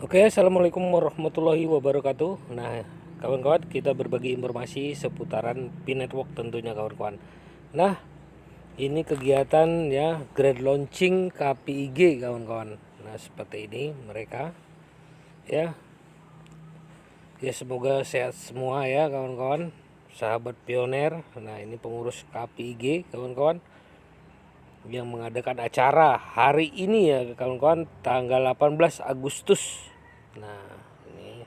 Oke, assalamualaikum warahmatullahi wabarakatuh. Nah, kawan-kawan, kita berbagi informasi seputaran P-Network tentunya, kawan-kawan. Nah, ini kegiatan ya grand launching KPIG, kawan-kawan. Nah, seperti ini mereka ya. Ya, semoga sehat semua ya, kawan-kawan. Sahabat pioner. Nah, ini pengurus KPIG, kawan-kawan, yang mengadakan acara hari ini ya, kawan-kawan, tanggal 18 Agustus. Nah, ini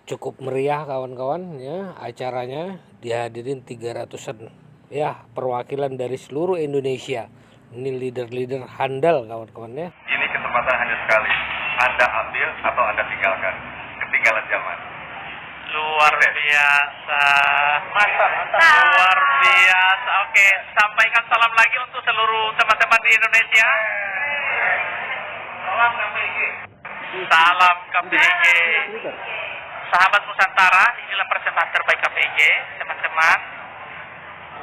cukup meriah, kawan-kawan ya, acaranya dihadirin 300-an ya, perwakilan dari seluruh Indonesia. Ini leader-leader handal, kawan-kawan ya. Ini kesempatan hanya sekali. Anda ambil atau Anda tinggalkan. Ketinggalan zaman. Luar biasa. Mantap. Luar biasa. Oke, sampaikan salam lagi untuk seluruh teman-teman di Indonesia. Salam KPIG. Salam KPIG. Sahabat Nusantara, inilah persembahan terbaik KPIG, teman-teman.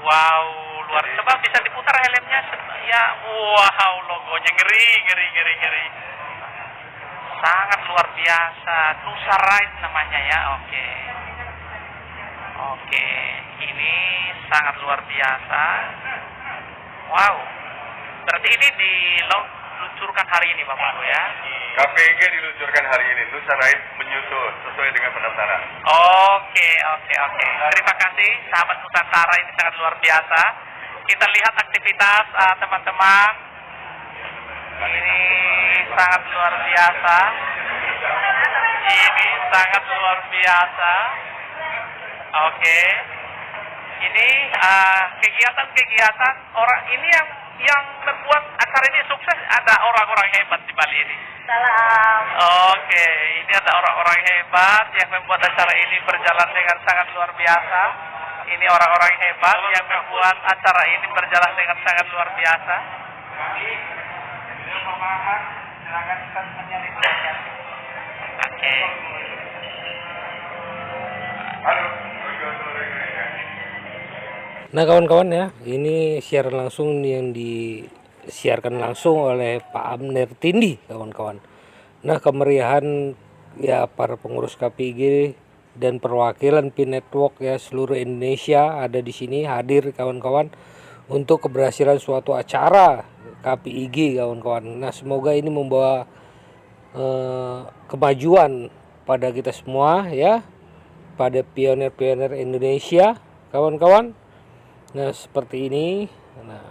Wow, luar. Coba bisa diputar helmnya ya. Wow, logonya ngeri. Sangat luar biasa. Nusa Ride namanya ya. Oke, ini sangat luar biasa. Wow, berarti ini diluncurkan hari ini Bapak Ibu ya. KPIG diluncurkan hari ini. Nusa Ride menyusul sesuai dengan pendaftaran. Oke. Terima kasih sahabat Nusantara, ini sangat luar biasa. Kita lihat aktivitas teman-teman. Ini sangat luar biasa. Oke. Ini kegiatan orang ini yang membuat acara ini sukses, ada orang-orang hebat di Bali ini. Salam. Oke, ini ada orang-orang hebat yang membuat acara ini berjalan dengan sangat luar biasa. Ini orang-orang hebat yang membuat acara ini berjalan dengan sangat luar biasa. Oke. Nah, kawan-kawan ya, ini siaran langsung yang disiarkan langsung oleh Pak Amner Tindi, kawan-kawan. Nah, kemeriahan ya para pengurus KPIG dan perwakilan P-Network ya seluruh Indonesia ada di sini hadir, kawan-kawan, untuk keberhasilan suatu acara KPIG, kawan-kawan. Nah, semoga ini membawa kemajuan pada kita semua ya, pada pioner-pioner Indonesia, kawan-kawan. Nah, seperti ini. Nah,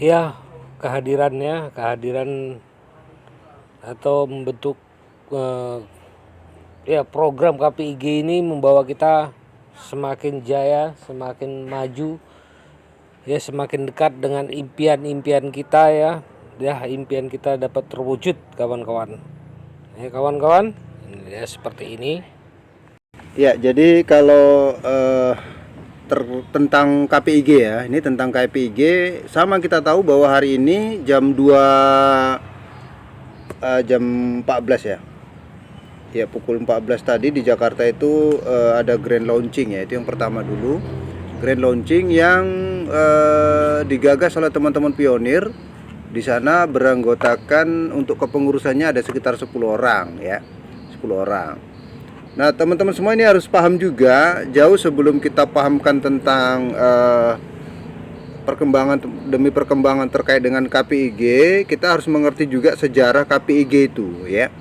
ya, kehadiran atau membentuk ya program KPIG ini membawa kita semakin jaya, semakin maju ya, semakin dekat dengan impian-impian kita ya. Ya, impian kita dapat terwujud, kawan-kawan. Ya, kawan-kawan, ya seperti ini. Ya, jadi kalau tentang KPIG ya, ini tentang KPIG sama, kita tahu bahwa hari ini jam 14 ya. Ya, pukul 14 tadi di Jakarta itu ada grand launching ya. Itu yang pertama dulu. Grand launching yang digagas oleh teman-teman pionir. Di sana beranggotakan untuk kepengurusannya ada sekitar 10 orang ya. 10 orang. Nah, teman-teman semua ini harus paham juga, jauh sebelum kita pahamkan tentang perkembangan demi perkembangan terkait dengan KPIG, kita harus mengerti juga sejarah KPIG itu ya.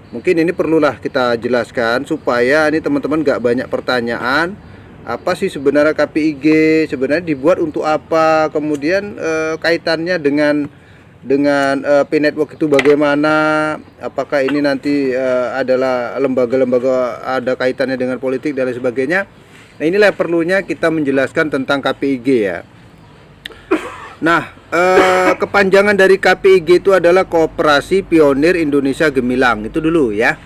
Mungkin ini perlulah kita jelaskan supaya ini teman-teman gak banyak pertanyaan. Apa sih sebenarnya KPIG, sebenarnya dibuat untuk apa, kemudian kaitannya dengan P-Network itu bagaimana, apakah ini nanti adalah lembaga-lembaga ada kaitannya dengan politik dan lain sebagainya. Nah, inilah perlunya kita menjelaskan tentang KPIG ya. Nah, kepanjangan dari KPIG itu adalah Koperasi Pionir Indonesia Gemilang, itu dulu ya.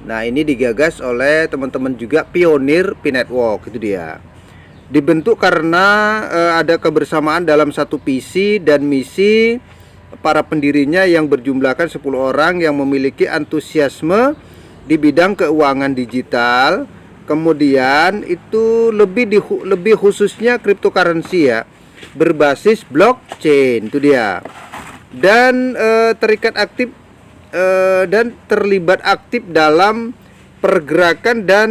Nah, ini digagas oleh teman-teman juga pionir P-Network, itu dia. Dibentuk karena ada kebersamaan dalam satu visi dan misi para pendirinya yang berjumlahkan 10 orang yang memiliki antusiasme di bidang keuangan digital. Kemudian itu lebih khususnya cryptocurrency ya, berbasis blockchain, itu dia. dan terikat aktif dan terlibat aktif dalam pergerakan dan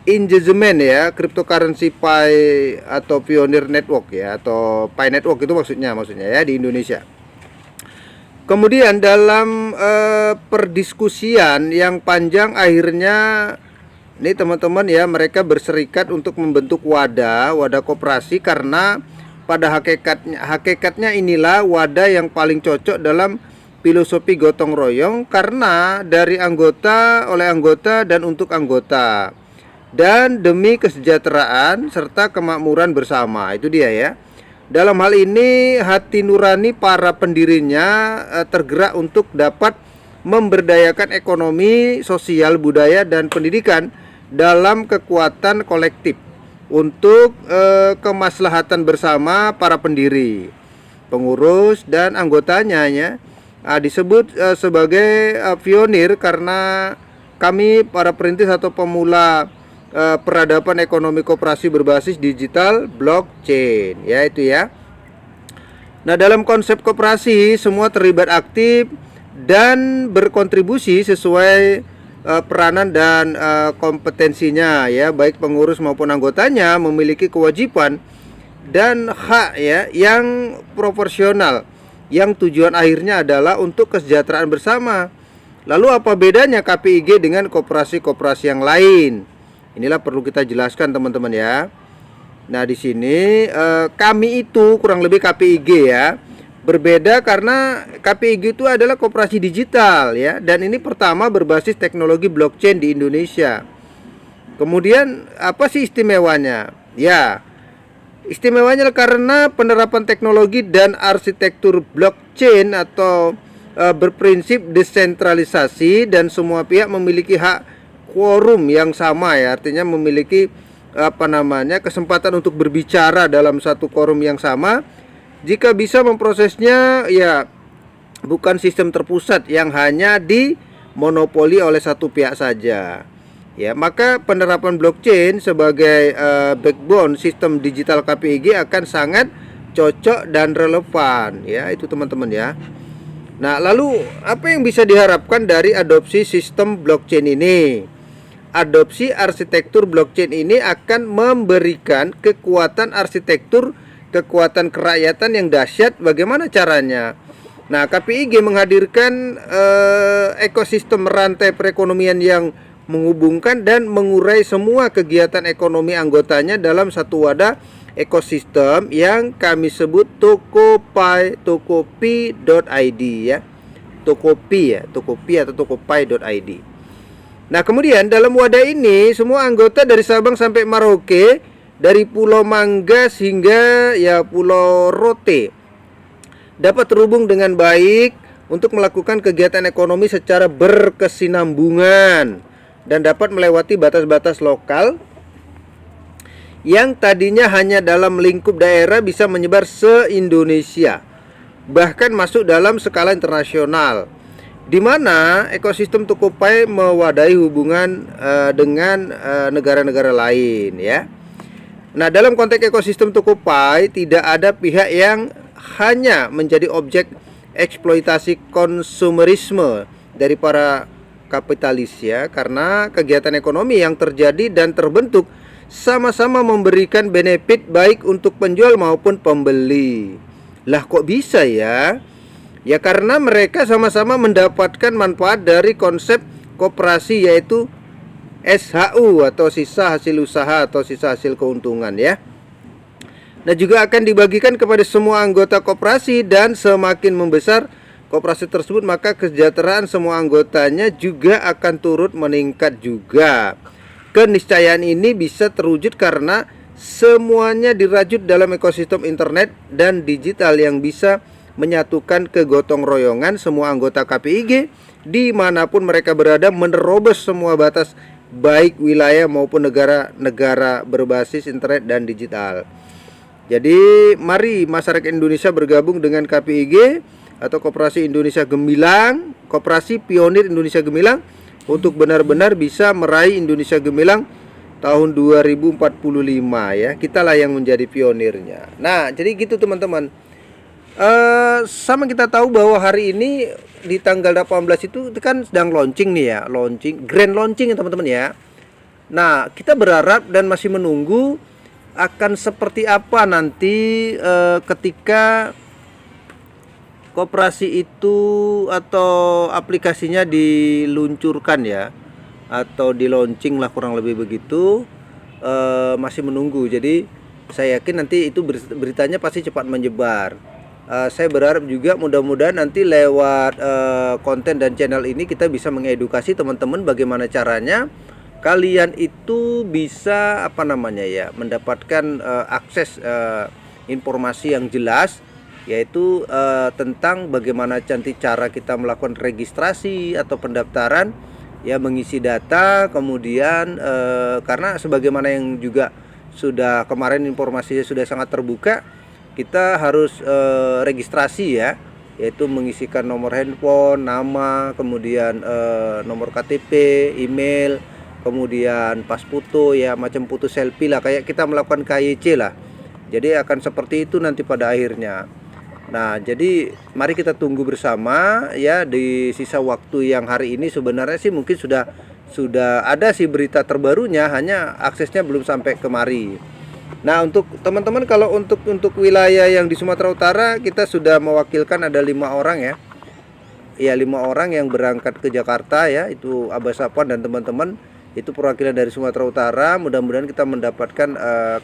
engagement ya cryptocurrency Pi atau Pioneer Network ya, atau Pi Network itu maksudnya ya di Indonesia. Kemudian dalam perdiskusian yang panjang, akhirnya ini teman-teman ya, mereka berserikat untuk membentuk wadah koperasi, karena pada hakikatnya inilah wadah yang paling cocok dalam filosofi gotong royong, karena dari anggota, oleh anggota, dan untuk anggota, dan demi kesejahteraan serta kemakmuran bersama. Itu dia ya. Dalam hal ini hati nurani para pendirinya tergerak untuk dapat memberdayakan ekonomi, sosial, budaya, dan pendidikan dalam kekuatan kolektif untuk kemaslahatan bersama para pendiri, pengurus, dan anggotanya ya. Disebut sebagai pionir karena kami para perintis atau pemula peradaban ekonomi koperasi berbasis digital blockchain ya, itu ya. Nah, dalam konsep koperasi semua terlibat aktif dan berkontribusi sesuai peranan dan kompetensinya ya, baik pengurus maupun anggotanya memiliki kewajiban dan hak ya yang proporsional, yang tujuan akhirnya adalah untuk kesejahteraan bersama. Lalu apa bedanya KPIG dengan koperasi-koperasi yang lain? Inilah perlu kita jelaskan teman-teman ya. Nah, di sini kami itu kurang lebih KPIG ya, berbeda karena KPIG itu adalah koperasi digital ya, dan ini pertama berbasis teknologi blockchain di Indonesia. Kemudian apa sih istimewanya? Ya, istimewanya karena penerapan teknologi dan arsitektur blockchain atau berprinsip desentralisasi, dan semua pihak memiliki hak quorum yang sama ya, artinya memiliki kesempatan untuk berbicara dalam satu quorum yang sama. Jika bisa memprosesnya ya, bukan sistem terpusat yang hanya dimonopoli oleh satu pihak saja ya, maka penerapan blockchain sebagai backbone sistem digital KPIG akan sangat cocok dan relevan ya, itu teman-teman ya. Nah, lalu apa yang bisa diharapkan dari adopsi sistem blockchain ini? Adopsi arsitektur blockchain ini akan memberikan kekuatan arsitektur, kekuatan kerakyatan yang dahsyat. Bagaimana caranya? Nah, KPIG menghadirkan ekosistem rantai perekonomian yang menghubungkan dan mengurai semua kegiatan ekonomi anggotanya dalam satu wadah ekosistem yang kami sebut Tokopi, tokopi.id ya. Tokopi ya, Tokopi atau tokopi.id. Nah, kemudian dalam wadah ini semua anggota dari Sabang sampai Merauke, dari Pulau Manggas hingga ya Pulau Rote, dapat terhubung dengan baik untuk melakukan kegiatan ekonomi secara berkesinambungan dan dapat melewati batas-batas lokal yang tadinya hanya dalam lingkup daerah bisa menyebar se-Indonesia, bahkan masuk dalam skala internasional, di mana ekosistem Tokopi mewadahi hubungan dengan negara-negara lain ya. Nah, dalam konteks ekosistem Tokopi tidak ada pihak yang hanya menjadi objek eksploitasi konsumerisme dari para kapitalis ya, karena kegiatan ekonomi yang terjadi dan terbentuk sama-sama memberikan benefit baik untuk penjual maupun pembeli. Lah, kok bisa ya? Ya, karena mereka sama-sama mendapatkan manfaat dari konsep koperasi, yaitu SHU atau sisa hasil usaha atau sisa hasil keuntungan ya. Nah, juga akan dibagikan kepada semua anggota koperasi, dan semakin membesar koperasi tersebut maka kesejahteraan semua anggotanya juga akan turut meningkat juga. Keniscayaan ini bisa terwujud karena semuanya dirajut dalam ekosistem internet dan digital yang bisa menyatukan kegotong royongan semua anggota KPIG dimanapun mereka berada, menerobos semua batas baik wilayah maupun negara-negara berbasis internet dan digital. Jadi mari masyarakat Indonesia bergabung dengan KPIG atau Koperasi Indonesia Gemilang, Koperasi Pionir Indonesia Gemilang, untuk benar-benar bisa meraih Indonesia Gemilang tahun 2045 ya. Kitalah yang menjadi pionirnya. Nah, jadi gitu teman-teman. Sama kita tahu bahwa hari ini di tanggal 18 itu kan sedang launching nih ya, grand launching ya teman-teman ya. Nah, kita berharap dan masih menunggu akan seperti apa nanti ketika koperasi itu atau aplikasinya diluncurkan ya, atau di launching lah kurang lebih begitu. Masih menunggu. Jadi saya yakin nanti itu beritanya pasti cepat menyebar. Saya berharap juga mudah-mudahan nanti lewat konten dan channel ini kita bisa mengedukasi teman-teman bagaimana caranya kalian itu bisa mendapatkan akses informasi yang jelas, yaitu tentang bagaimana cantik cara kita melakukan registrasi atau pendaftaran, ya, mengisi data, kemudian karena sebagaimana yang juga sudah kemarin informasinya sudah sangat terbuka, kita harus registrasi ya, yaitu mengisikan nomor handphone, nama, kemudian nomor KTP, email, kemudian pas foto ya, macam foto selfie lah, kayak kita melakukan KYC lah. Jadi akan seperti itu nanti pada akhirnya. Nah, jadi mari kita tunggu bersama ya, di sisa waktu yang hari ini sebenarnya sih mungkin sudah ada sih berita terbarunya, hanya aksesnya belum sampai kemari. Nah, untuk teman-teman, kalau untuk wilayah yang di Sumatera Utara, kita sudah mewakilkan ada 5 orang ya. Ya, 5 orang yang berangkat ke Jakarta ya, itu Abah Sapan dan teman-teman, itu perwakilan dari Sumatera Utara. Mudah-mudahan kita mendapatkan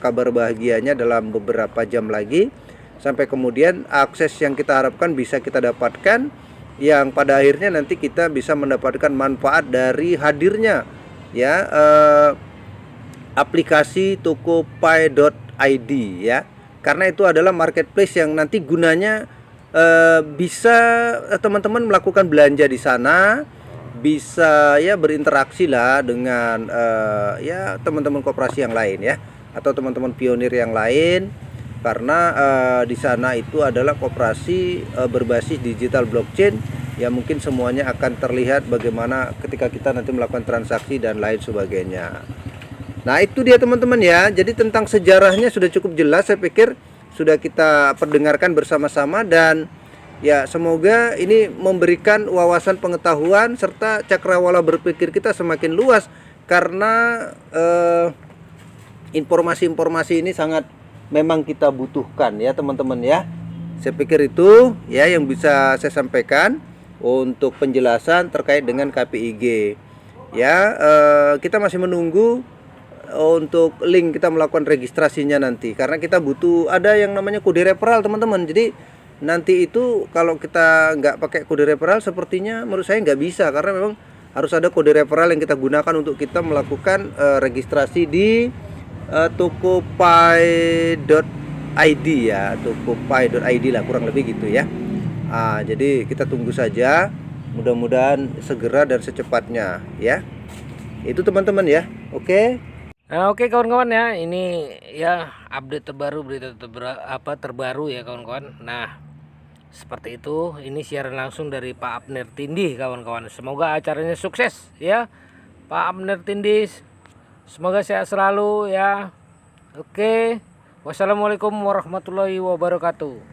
kabar bahagianya dalam beberapa jam lagi, sampai kemudian akses yang kita harapkan bisa kita dapatkan, yang pada akhirnya nanti kita bisa mendapatkan manfaat dari hadirnya ya aplikasi Tokopai.id ya, karena itu adalah marketplace yang nanti gunanya bisa teman-teman melakukan belanja di sana, bisa ya berinteraksi lah dengan ya teman-teman koperasi yang lain ya, atau teman-teman pionir yang lain, karena di sana itu adalah koperasi berbasis digital blockchain, ya mungkin semuanya akan terlihat bagaimana ketika kita nanti melakukan transaksi dan lain sebagainya. Nah, itu dia teman-teman ya. Jadi tentang sejarahnya sudah cukup jelas, saya pikir sudah kita perdengarkan bersama-sama, dan ya semoga ini memberikan wawasan pengetahuan serta cakrawala berpikir kita semakin luas, karena informasi-informasi ini sangat memang kita butuhkan ya teman-teman ya. Saya pikir itu ya yang bisa saya sampaikan untuk penjelasan terkait dengan KPIG ya. Kita masih menunggu untuk link kita melakukan registrasinya nanti, karena kita butuh ada yang namanya kode referral teman-teman. Jadi nanti itu kalau kita nggak pakai kode referral, sepertinya menurut saya nggak bisa, karena memang harus ada kode referral yang kita gunakan untuk kita melakukan registrasi di Tokopai.id ya, Tokopai.id lah kurang lebih gitu ya. Jadi kita tunggu saja, mudah-mudahan segera dan secepatnya ya. Itu teman-teman ya. Oke. Nah, oke kawan-kawan ya, ini ya update terbaru, berita terbaru ya kawan-kawan. Nah, seperti itu, ini siaran langsung dari Pak Abner Tindih kawan-kawan. Semoga acaranya sukses ya, Pak Abner Tindih. Semoga sehat selalu ya. Oke. Wassalamualaikum warahmatullahi wabarakatuh.